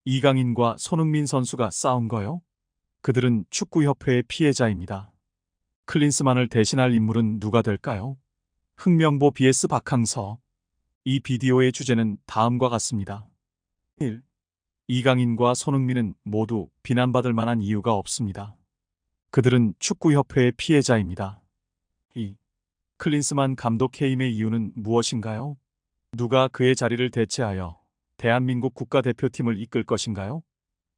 이강인과 손흥민 선수가 싸운 거요? 그들은 축구협회의 피해자입니다. 클린스만을 대신할 인물은 누가 될까요? 흥명보 vs 박항서. 이 비디오의 주제는 다음과 같습니다. 1. 이강인과 손흥민은 모두 비난받을 만한 이유가 없습니다. 그들은 축구협회의 피해자입니다. 2. 클린스만 감독 해임의 이유는 무엇인가요? 누가 그의 자리를 대체하여 대한민국 국가대표팀을 이끌 것인가요?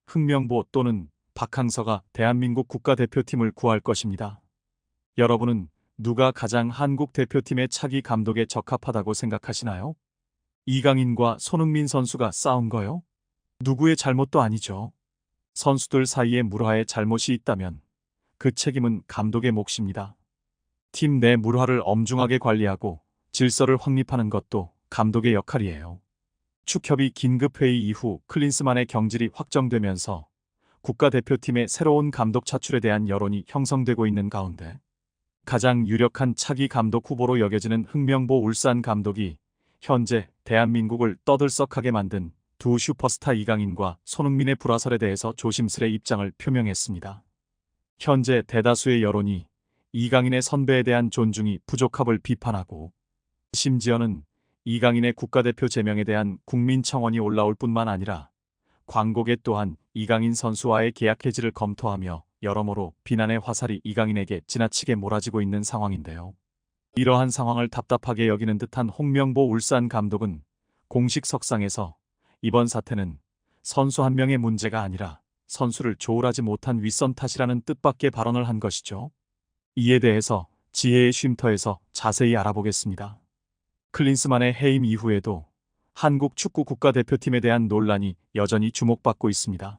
흥명보 또는 박항서가 대한민국 국가대표팀을 구할 것입니다. 여러분은 누가 가장 한국 대표팀의 차기 감독에 적합하다고 생각하시나요? 이강인과 손흥민 선수가 싸운 거요? 누구의 잘못도 아니죠. 선수들 사이에 물화의 잘못이 있다면 그 책임은 감독의 몫입니다. 팀 내 물화를 엄중하게 관리하고 질서를 확립하는 것도 감독의 역할이에요. 축협이 긴급회의 이후 클린스만의 경질이 확정되면서 국가대표팀의 새로운 감독 차출에 대한 여론이 형성되고 있는 가운데 가장 유력한 차기 감독 후보로 여겨지는 흥명보 울산 감독이 현재 대한민국을 떠들썩하게 만든 두 슈퍼스타 이강인과 손흥민의 불화설에 대해서 조심스레 입장을 표명했습니다. 현재 대다수의 여론이 이강인의 선배에 대한 존중이 부족함을 비판하고 심지어는 이강인의 국가대표 제명에 대한 국민청원이 올라올 뿐만 아니라 광고계 또한 이강인 선수와의 계약 해지를 검토하며 여러모로 비난의 화살이 이강인에게 지나치게 몰아지고 있는 상황인데요. 이러한 상황을 답답하게 여기는 듯한 홍명보 울산 감독은 공식 석상에서 이번 사태는 선수 한 명의 문제가 아니라 선수를 조율하지 못한 윗선 탓이라는 뜻밖의 발언을 한 것이죠. 이에 대해서 지혜의 쉼터에서 자세히 알아보겠습니다. 클린스만의 해임 이후에도 한국 축구 국가대표팀에 대한 논란이 여전히 주목받고 있습니다.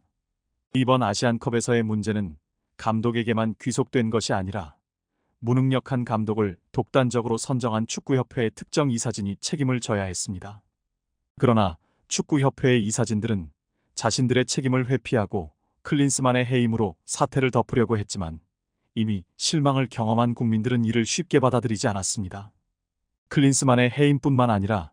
이번 아시안컵에서의 문제는 감독에게만 귀속된 것이 아니라 무능력한 감독을 독단적으로 선정한 축구협회의 특정 이사진이 책임을 져야 했습니다. 그러나 축구협회의 이사진들은 자신들의 책임을 회피하고 클린스만의 해임으로 사태를 덮으려고 했지만 이미 실망을 경험한 국민들은 이를 쉽게 받아들이지 않았습니다. 클린스만의 해임뿐만 아니라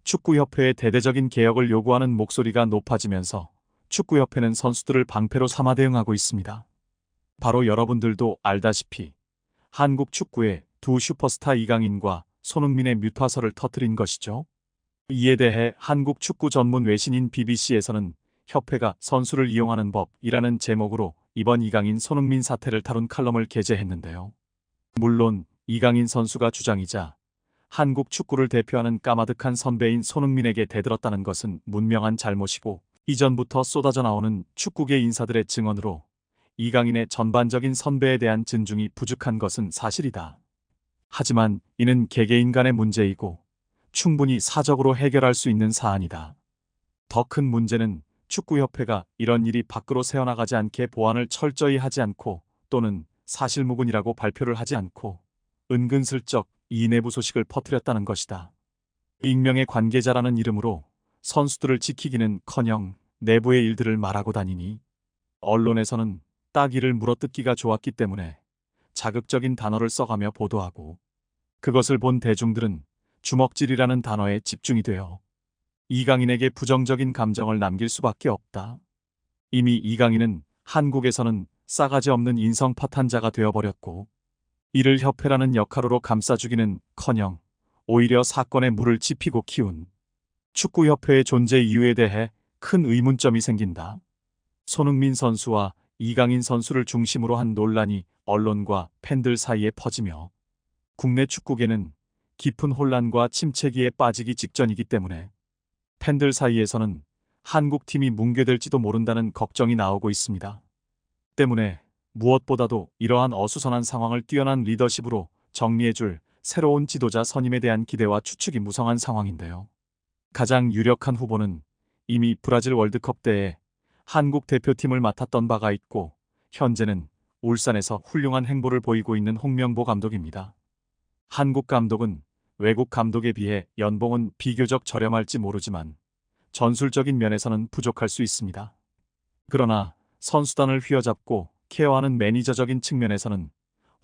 축구협회의 대대적인 개혁을 요구하는 목소리가 높아지면서 축구협회는 선수들을 방패로 삼아 대응하고 있습니다. 바로 여러분들도 알다시피 한국 축구의 두 슈퍼스타 이강인과 손흥민의 뮤타설을 터뜨린 것이죠. 이에 대해 한국 축구 전문 외신인 BBC에서는 협회가 선수를 이용하는 법이라는 제목으로 이번 이강인 손흥민 사태를 다룬 칼럼을 게재했는데요. 물론 이강인 선수가 주장이자 한국 축구를 대표하는 까마득한 선배인 손흥민에게 대들었다는 것은 문명한 잘못이고 이전부터 쏟아져 나오는 축구계 인사들의 증언으로 이강인의 전반적인 선배에 대한 진중이 부족한 것은 사실이다. 하지만 이는 개개인 간의 문제이고 충분히 사적으로 해결할 수 있는 사안이다. 더 큰 문제는 축구협회가 이런 일이 밖으로 새어나가지 않게 보완을 철저히 하지 않고 또는 사실무근이라고 발표를 하지 않고 은근슬쩍 이 내부 소식을 퍼뜨렸다는 것이다. 익명의 관계자라는 이름으로 선수들을 지키기는커녕 내부의 일들을 말하고 다니니 언론에서는 따귀를 물어뜯기가 좋았기 때문에 자극적인 단어를 써가며 보도하고 그것을 본 대중들은 주먹질이라는 단어에 집중이 되어 이강인에게 부정적인 감정을 남길 수밖에 없다. 이미 이강인은 한국에서는 싸가지 없는 인성 파탄자가 되어버렸고 이를 협회라는 역할으로 감싸주기는커녕 오히려 사건에 물을 지피고 키운 축구협회의 존재 이유에 대해 큰 의문점이 생긴다. 손흥민 선수와 이강인 선수를 중심으로 한 논란이 언론과 팬들 사이에 퍼지며 국내 축구계는 깊은 혼란과 침체기에 빠지기 직전이기 때문에 팬들 사이에서는 한국팀이 뭉개될지도 모른다는 걱정이 나오고 있습니다. 때문에 무엇보다도 이러한 어수선한 상황을 뛰어난 리더십으로 정리해줄 새로운 지도자 선임에 대한 기대와 추측이 무성한 상황인데요. 가장 유력한 후보는 이미 브라질 월드컵 때에 한국 대표팀을 맡았던 바가 있고 현재는 울산에서 훌륭한 행보를 보이고 있는 홍명보 감독입니다. 한국 감독은 외국 감독에 비해 연봉은 비교적 저렴할지 모르지만 전술적인 면에서는 부족할 수 있습니다. 그러나 선수단을 휘어잡고 케어하는 매니저적인 측면에서는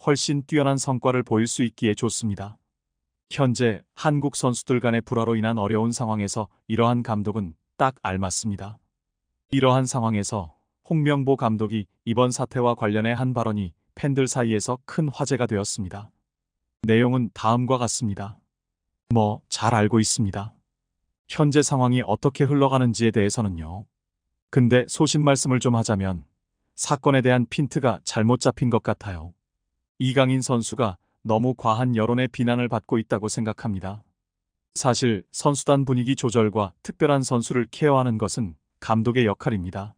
훨씬 뛰어난 성과를 보일 수 있기에 좋습니다. 현재 한국 선수들 간의 불화로 인한 어려운 상황에서 이러한 감독은 딱 알맞습니다. 이러한 상황에서 홍명보 감독이 이번 사태와 관련해 한 발언이 팬들 사이에서 큰 화제가 되었습니다. 내용은 다음과 같습니다. 잘 알고 있습니다. 현재 상황이 어떻게 흘러가는지에 대해서는요. 근데 소신 말씀을 좀 하자면 사건에 대한 핀트가 잘못 잡힌 것 같아요. 이강인 선수가 너무 과한 여론의 비난을 받고 있다고 생각합니다. 사실 선수단 분위기 조절과 특별한 선수를 케어하는 것은 감독의 역할입니다.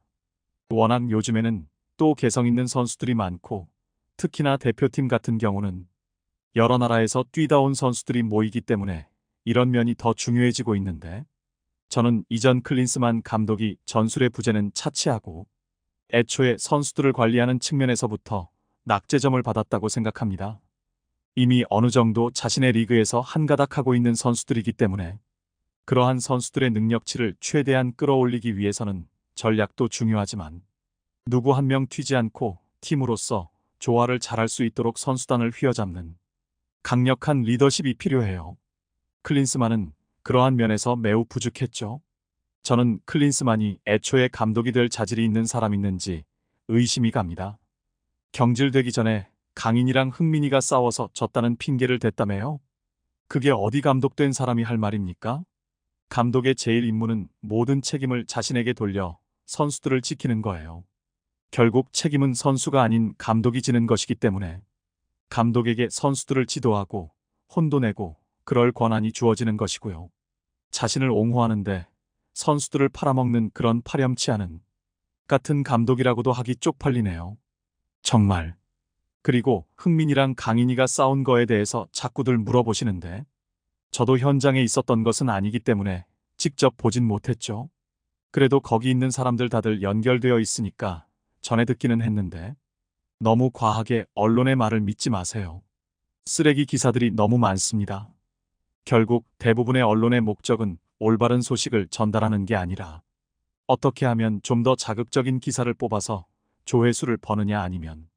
워낙 요즘에는 또 개성 있는 선수들이 많고 특히나 대표팀 같은 경우는 여러 나라에서 뛰다 온 선수들이 모이기 때문에 이런 면이 더 중요해지고 있는데 저는 이전 클린스만 감독이 전술의 부재는 차치하고 애초에 선수들을 관리하는 측면에서부터 낙제점을 받았다고 생각합니다. 이미 어느 정도 자신의 리그에서 한가닥하고 있는 선수들이기 때문에 그러한 선수들의 능력치를 최대한 끌어올리기 위해서는 전략도 중요하지만 누구 한 명 튀지 않고 팀으로서 조화를 잘할 수 있도록 선수단을 휘어잡는 강력한 리더십이 필요해요. 클린스만은 그러한 면에서 매우 부족했죠. 저는 클린스만이 애초에 감독이 될 자질이 있는 사람인지 의심이 갑니다. 경질되기 전에 강인이랑 흥민이가 싸워서 졌다는 핑계를 댔다며요. 그게 어디 감독된 사람이 할 말입니까? 감독의 제일 임무는 모든 책임을 자신에게 돌려 선수들을 지키는 거예요. 결국 책임은 선수가 아닌 감독이 지는 것이기 때문에 감독에게 선수들을 지도하고 혼도 내고 그럴 권한이 주어지는 것이고요. 자신을 옹호하는데 선수들을 팔아먹는 그런 파렴치 않은 같은 감독이라고도 하기 쪽팔리네요. 정말. 그리고 흥민이랑 강인이가 싸운 거에 대해서 자꾸들 물어보시는데 저도 현장에 있었던 것은 아니기 때문에 직접 보진 못했죠. 그래도 거기 있는 사람들 다들 연결되어 있으니까 전해 듣기는 했는데 너무 과하게 언론의 말을 믿지 마세요. 쓰레기 기사들이 너무 많습니다. 결국 대부분의 언론의 목적은 올바른 소식을 전달하는 게 아니라 어떻게 하면 좀 더 자극적인 기사를 뽑아서 조회수를 버느냐 아니면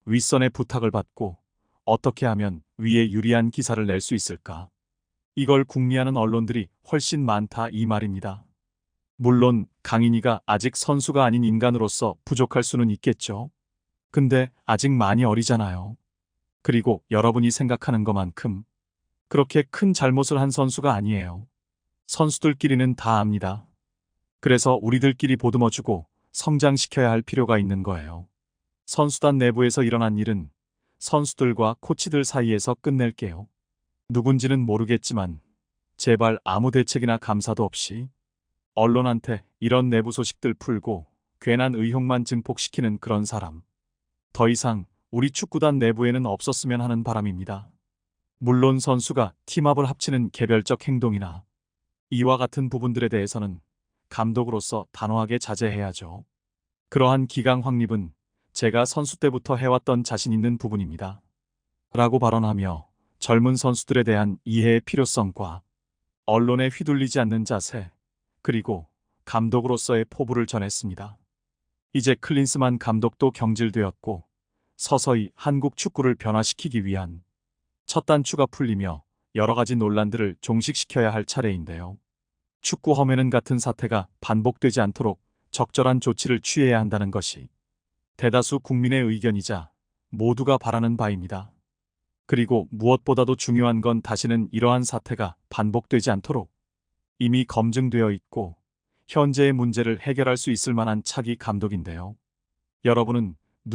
윗선의 부탁을 받고 어떻게 하면 위에 유리한 기사를 낼 수 있을까. 이걸 궁리하는 언론들이 훨씬 많다 이 말입니다. 물론 강인이가 아직 선수가 아닌 인간으로서 부족할 수는 있겠죠. 근데 아직 많이 어리잖아요. 그리고 여러분이 생각하는 것만큼 그렇게 큰 잘못을 한 선수가 아니에요. 선수들끼리는 다 압니다. 그래서 우리들끼리 보듬어주고 성장시켜야 할 필요가 있는 거예요. 선수단 내부에서 일어난 일은 선수들과 코치들 사이에서 끝낼게요. 누군지는 모르겠지만 제발 아무 대책이나 감사도 없이 언론한테 이런 내부 소식들 풀고 괜한 의혹만 증폭시키는 그런 사람. 더 이상 우리 축구단 내부에는 없었으면 하는 바람입니다. 물론 선수가 팀업을 합치는 개별적 행동이나 이와 같은 부분들에 대해서는 감독으로서 단호하게 자제해야죠. 그러한 기강 확립은 제가 선수 때부터 해왔던 자신 있는 부분입니다. 라고 발언하며 젊은 선수들에 대한 이해의 필요성과 언론에 휘둘리지 않는 자세, 그리고 감독으로서의 포부를 전했습니다. 이제 클린스만 감독도 경질되었고 서서히 한국 축구를 변화시키기 위한 첫 단추가 풀리며 여러 가지 논란들을 종식시켜야 할 차례인데요. 축구 험해는 같은 사태가 반복되지 않도록 적절한 조치를 취해야 한다는 것이 대다수 국민의 의견이자 모두가 바라는 바입니다. 그리고 무엇보다도 중요한 건 다시는 이러한 사태가 반복되지 않도록 이미 검증되어 있고 현재의 문제를 해결할 수 있을 만한 차기 감독인데요. 여러분은